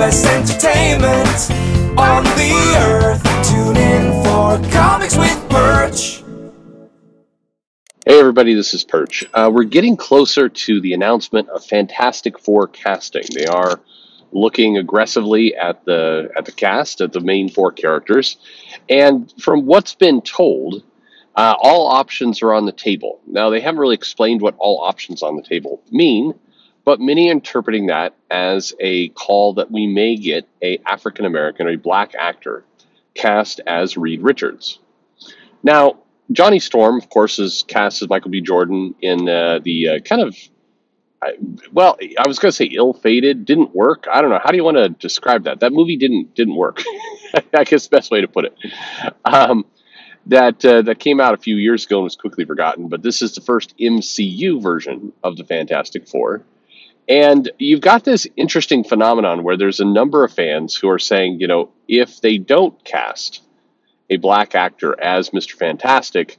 best entertainment on the earth. Tune in for Comics with Perch. Hey everybody, this is Perch. We're getting closer to the announcement of Fantastic Four casting. They are looking aggressively at the cast, at the main four characters, and from what's been told, all options are on the table. Now, they haven't really explained what all options on the table mean, but many are interpreting that as a call that we may get a African American or a black actor cast as Reed Richards. Now, Johnny Storm, of course, is cast as Michael B. Jordan in I was going to say ill-fated, didn't work. I don't know. How do you want to describe that? That movie didn't work. I guess the best way to put it. That came out a few years ago and was quickly forgotten. But this is the first MCU version of the Fantastic Four. And you've got this interesting phenomenon where there's a number of fans who are saying, if they don't cast a black actor as Mr. Fantastic,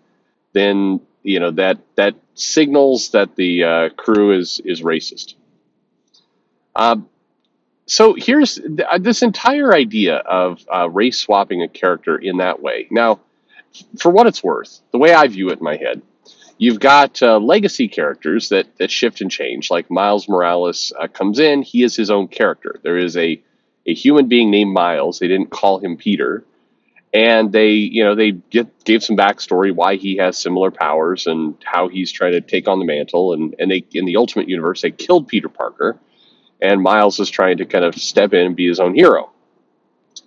then that signals that the crew is racist. So here's this entire idea of race swapping a character in that way. Now, for what it's worth, the way I view it in my head, you've got legacy characters that shift and change. Like Miles Morales comes in, he is his own character. There is a human being named Miles. They didn't call him Peter. And they gave some backstory why he has similar powers and how he's trying to take on the mantle. And they, in the Ultimate Universe, they killed Peter Parker, and Miles is trying to kind of step in and be his own hero.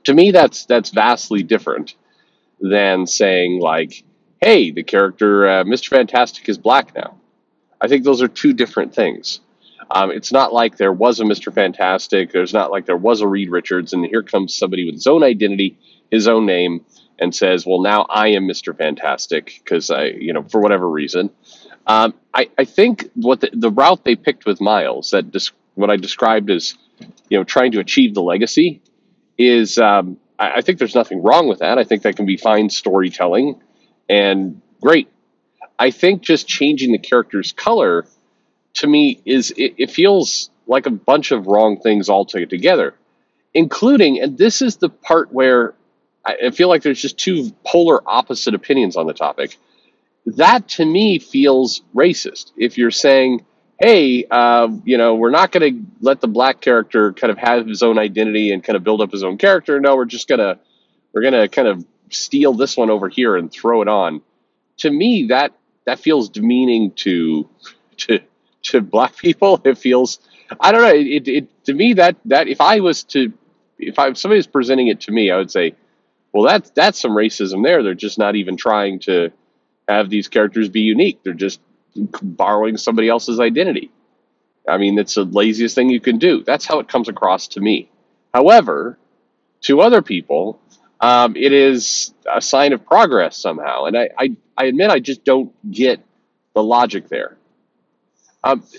To me, that's vastly different than saying like, "Hey, the character Mr. Fantastic is black now." I think those are two different things. It's not like there was a Mr. Fantastic. There's not like there was a Reed Richards, and here comes somebody with his own identity, his own name, and says, well, now I am Mr. Fantastic because for whatever reason. I think what the route they picked with Miles, what I described as, trying to achieve the legacy, is I think there's nothing wrong with that. I think that can be fine storytelling and great. I think just changing the character's color, to me, it feels like a bunch of wrong things all together, including, and this is the part where I feel like there's just two polar opposite opinions on the topic. That, to me, feels racist. If you're saying, hey, we're not going to let the black character kind of have his own identity and kind of build up his own character. No, we're going to kind of steal this one over here and throw it on. To me, that feels demeaning to black people. It feels, I don't know. It to me that if somebody was presenting it to me, I would say, well, that's some racism there. They're just not even trying to have these characters be unique. They're just borrowing somebody else's identity. I mean, it's the laziest thing you can do. That's how it comes across to me. However, to other people, it is a sign of progress somehow. And I admit I just don't get the logic there.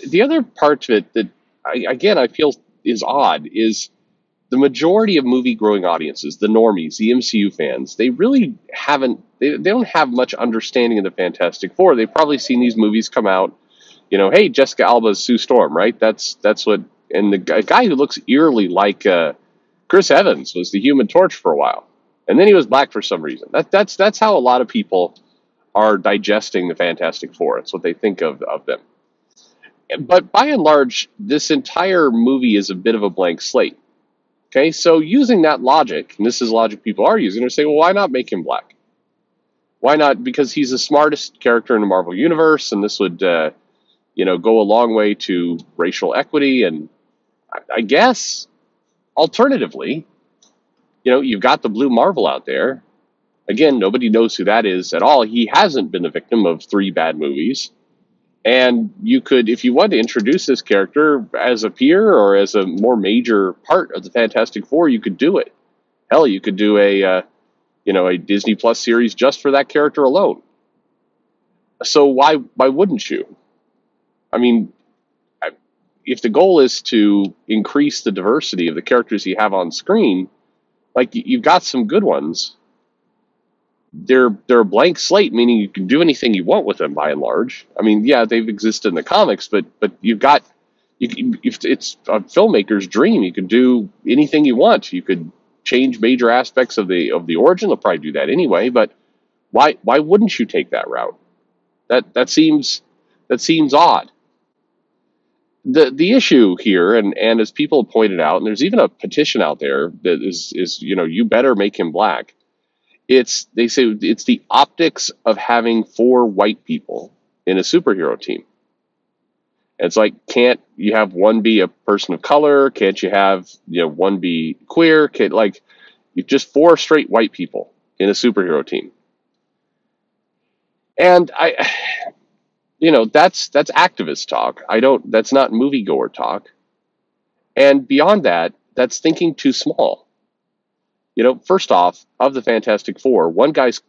The other part of it that, I feel is odd is the majority of movie-going audiences, the normies, the MCU fans, they really haven't, they don't have much understanding of the Fantastic Four. They've probably seen these movies come out, hey, Jessica Alba's Sue Storm, right? That's what, and the guy who looks eerily like Chris Evans was the Human Torch for a while. And then he was black for some reason. That's how a lot of people are digesting the Fantastic Four. It's what they think of them. But by and large, this entire movie is a bit of a blank slate. Okay, so using that logic, and this is logic people are using, they're saying, well, why not make him black? Why not? Because he's the smartest character in the Marvel Universe, and this would, go a long way to racial equity. And I guess, alternatively, you've got the Blue Marvel out there. Again, nobody knows who that is at all. He hasn't been the victim of 3 bad movies. And you could, if you wanted to introduce this character as a peer or as a more major part of the Fantastic Four, you could do it. Hell, you could do a Disney Plus series just for that character alone. So why wouldn't you? I mean, if the goal is to increase the diversity of the characters you have on screen, like you've got some good ones. They're a blank slate, meaning you can do anything you want with them by and large. I mean, yeah, they've existed in the comics, but you've got If it's a filmmaker's dream, you can do anything you want. You could change major aspects of the origin. They'll probably do that anyway. But why wouldn't you take that route? That seems odd. The issue here, and as people have pointed out, and there's even a petition out there that is you better make him black. They say it's the optics of having four white people in a superhero team. And it's like, can't you have one be a person of color? Can't you have one be queer? You just four straight white people in a superhero team. And that's activist talk. That's not moviegoer talk. And beyond that, that's thinking too small. First off, of the Fantastic Four, one guy's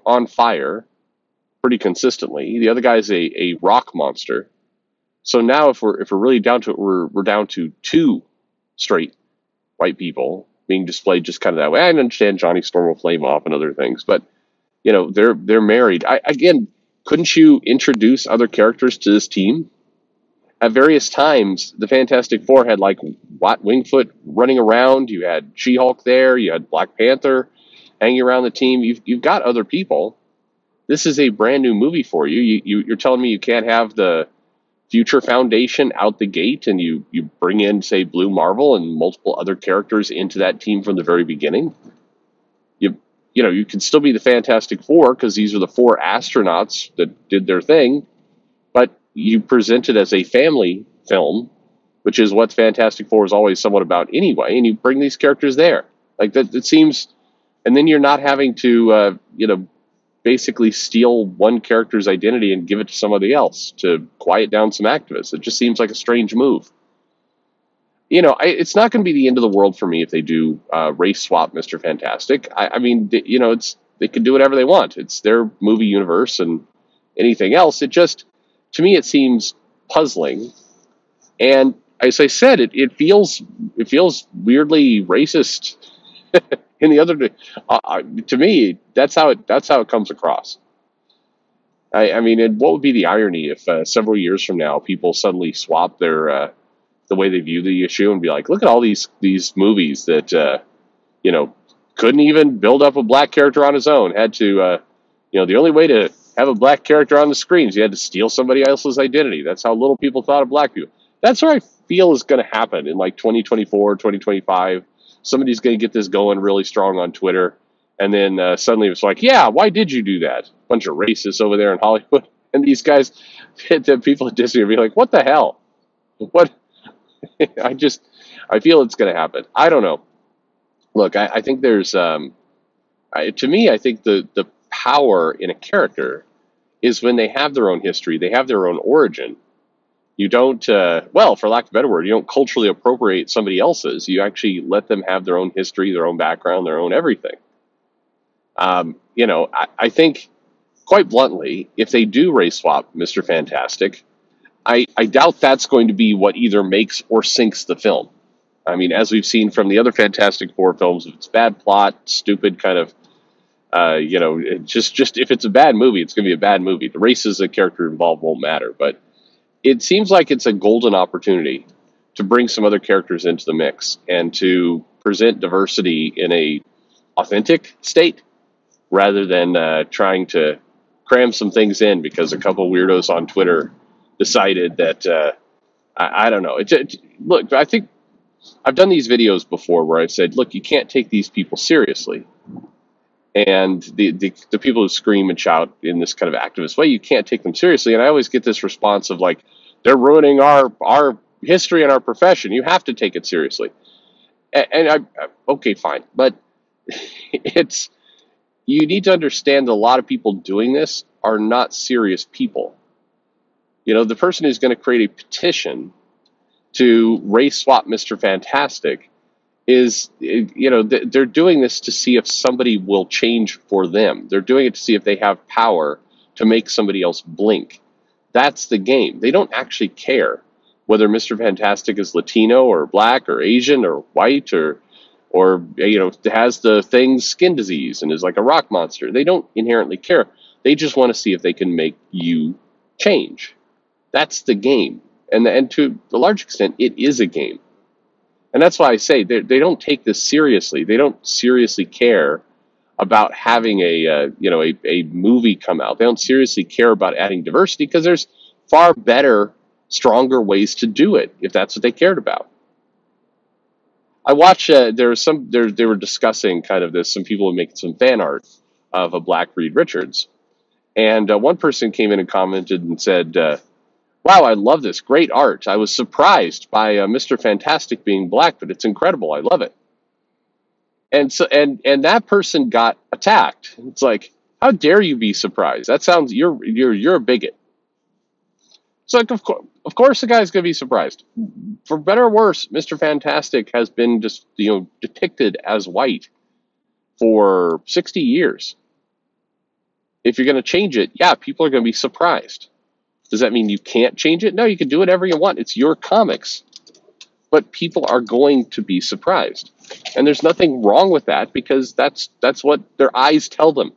on fire pretty consistently. The other guy's a rock monster. So now, if we're really down to it, we're down to two straight white people being displayed just kind of that way. I understand Johnny Storm will flame off and other things, but they're married. Again, couldn't you introduce other characters to this team? At various times, the Fantastic Four had Wingfoot running around. You had She-Hulk there. You had Black Panther hanging around the team. You've got other people. This is a brand new movie for you. You're telling me you can't have the Future Foundation out the gate, and you bring in, say, Blue Marvel and multiple other characters into that team from the very beginning? You can still be the Fantastic Four because these are the four astronauts that did their thing, but you present it as a family film, which is what Fantastic Four is always somewhat about anyway, and you bring these characters there. Like that, it seems, and then you're not having to, basically steal one character's identity and give it to somebody else to quiet down some activists. It just seems like a strange move. It's not going to be the end of the world for me if they do race swap Mr. Fantastic. I mean, they can do whatever they want. It's their movie universe, and anything else, to me, it seems puzzling. And as I said, it feels weirdly racist. In the other, to me, that's how it comes across. I mean, what would be the irony if several years from now people suddenly swap their the way they view the issue and be like, look at all these movies that couldn't even build up a black character on his own, had to the only way to have a black character on the screen is you had to steal somebody else's identity. That's how little people thought of black people. That's what I feel is going to happen in 2024, 2025. Somebody's going to get this going really strong on Twitter, and then suddenly it's like, yeah, why did you do that? Bunch of racists over there in Hollywood, and these guys, the people at Disney, will be like, what the hell? What? I feel it's going to happen. I don't know. Look, I think there's, to me, I think the power in a character is when they have their own history, they have their own origin. You don't, for lack of a better word, you don't culturally appropriate somebody else's. You actually let them have their own history, their own background, their own everything. I think, quite bluntly, if they do race swap Mr. Fantastic, I doubt that's going to be what either makes or sinks the film. I mean, as we've seen from the other Fantastic Four films, if it's bad plot, stupid kind of, just if it's a bad movie, it's going to be a bad movie. The races the character involved won't matter, but it seems like it's a golden opportunity to bring some other characters into the mix and to present diversity in a authentic state rather than trying to cram some things in because a couple weirdos on Twitter decided that, I don't know. Look, I think I've done these videos before where I've said, look, you can't take these people seriously. And the people who scream and shout in this kind of activist way, you can't take them seriously. And I always get this response of like, they're ruining our history and our profession. You have to take it seriously. And okay, fine. But you need to understand that a lot of people doing this are not serious people. The person who's going to create a petition to race swap Mr. Fantastic is, they're doing this to see if somebody will change for them. They're doing it to see if they have power to make somebody else blink. That's the game. They don't actually care whether Mr. Fantastic is Latino or black or Asian or white or has the thing's skin disease and is like a rock monster. They don't inherently care. They just want to see if they can make you change. That's the game. And to a large extent, it is a game. And that's why I say they don't take this seriously. They don't seriously care about having a movie come out. They don't seriously care about adding diversity because there's far better, stronger ways to do it if that's what they cared about. I watched they were discussing kind of this. Some people were making some fan art of a Black Reed Richards, and one person came in and commented and said, "Wow, I love this, great art. I was surprised by Mr. Fantastic being black, but it's incredible. I love it." And so and that person got attacked. It's like, how dare you be surprised? That sounds you're a bigot. It's like, of course the guy's gonna be surprised. For better or worse, Mr. Fantastic has been just depicted as white for 60 years. If you're gonna change it, yeah, people are gonna be surprised. Does that mean you can't change it? No, you can do whatever you want. It's your comics. But people are going to be surprised. And there's nothing wrong with that because that's what their eyes tell them.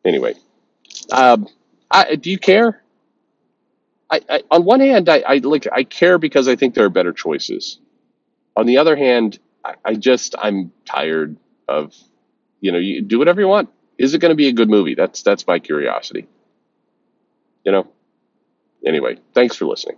Anyway, do you care? On one hand, I care because I think there are better choices. On the other hand, I'm tired of, you do whatever you want. Is it going to be a good movie? That's my curiosity. Anyway, thanks for listening.